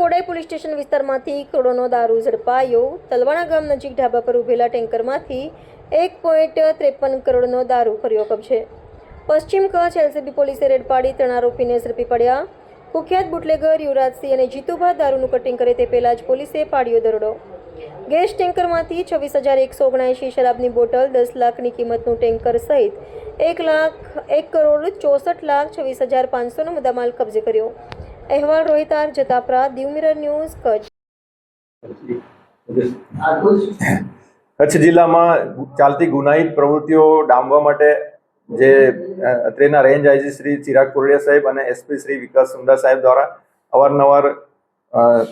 Kodai police station વિસ્તારમાંથી કરોડોનો દારૂ ઝડપાયો। તલવાણા ગામ નજીક ઢાબા પર ઉભેલા ટેન્કરમાંથી 1.53 કરોડનો દારૂ કર્યો કબજે। પશ્ચિમ કચ્છ એલસીબી પોલીસે રેડ પાડી 3 આરોપીને ઝડપી પડ્યા। કુખ્યાત બુટલેગર યુવરાજસિંહ અને જીતુભા દારૂનું કટિંગ કરે તે પહેલા જ પોલીસે પાડ્યો દરોડો। ગેસ ટેન્કરમાંથી 26,179 શરાબની બોટલ, 10 લાખની કિંમતનું ટેન્કર સહિત 1,01,64,26,500નો મુદ્દામાલ કબજે કર્યો। અહેવાલ Rohit R Jatapara, Diu mirror news, Kutch. Kutch જિલ્લામાં ચાલતી ગુનાહિત પ્રવૃત્તિઓ ડામવા માટે જે અત્રેના રેન્જ આઈજી શ્રી ચિરાગ કોરડિયા સાહેબ અને એસપી શ્રી વિકાસ સુંદા સાહેબ દ્વારા અવારનવાર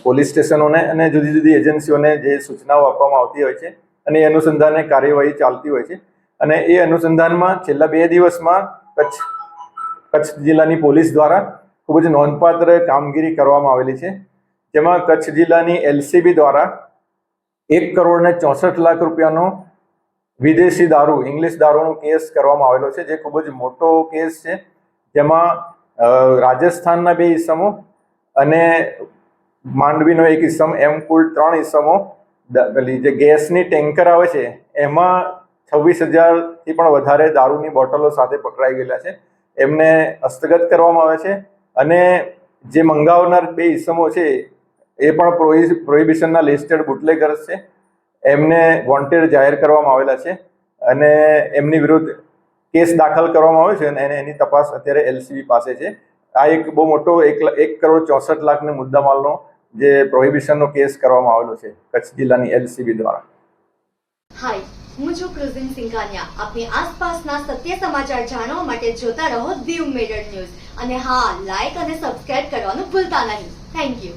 પોલીસ સ્ટેશનોને અને જુદી જુદી એજન્સીઓને જે સૂચનાઓ આપવામાં આવતી હોય છે અને એ અનુસંધાને કાર્યવાહી ચાલતી હોય છે। અને એ અનુસંધાનમાં છેલ્લા 2 દિવસમાં કચ્છ જિલ્લાની પોલીસ દ્વારા ખૂબ જ નોંધપાત્ર કામગીરી કરવામાં આવેલી છે, જેમાં કચ્છ જિલ્લાની એલસીબી દ્વારા 1,64,00,000 રૂપિયાનો વિદેશી દારૂ, ઇંગ્લિશ દારૂનો કેસ કરવામાં આવેલો છે, જે ખૂબ જ મોટો કેસ છે। જેમાં રાજસ્થાનના 2 ઇસમો અને માંડવીનો 1 ઇસમ, એમ કુલ 3 ઇસમો જે ગેસની ટેન્કર આવે છે એમાં 26,000થી પણ વધારે દારૂની બોટલો સાથે પકડાઈ ગયેલા છે। એમને હસ્તગત કરવામાં આવે છે અને જે મંગાવનાર 2 ઇસમો છે એ પણ પ્રોહિબિશનના લિસ્ટેડ બુટલેગર્સ છે। એમને વોન્ટેડ જાહેર કરવામાં આવેલા છે અને એમની વિરુદ્ધ કેસ દાખલ કરવામાં આવ્યો છે અને એની તપાસ અત્યારે એલસીબી પાસે છે। આ એક બહુ મોટો 1,64,00,000 મુદ્દામાલનો જે પ્રોહિબિશનનો કેસ કરવામાં આવેલો છે કચ્છ જિલ્લાની એલસીબી દ્વારા। હાય, હું છું ક્રુઝિન સિંઘાનિયા। આપની આસપાસના સત્ય સમાચાર જાણવા માટે જોતા રહો દીવ મિરર ન્યૂઝ અને હા, લાઈક અને સબસ્ક્રાઇબ કરવાનું ભૂલતા નહીં। Thank you.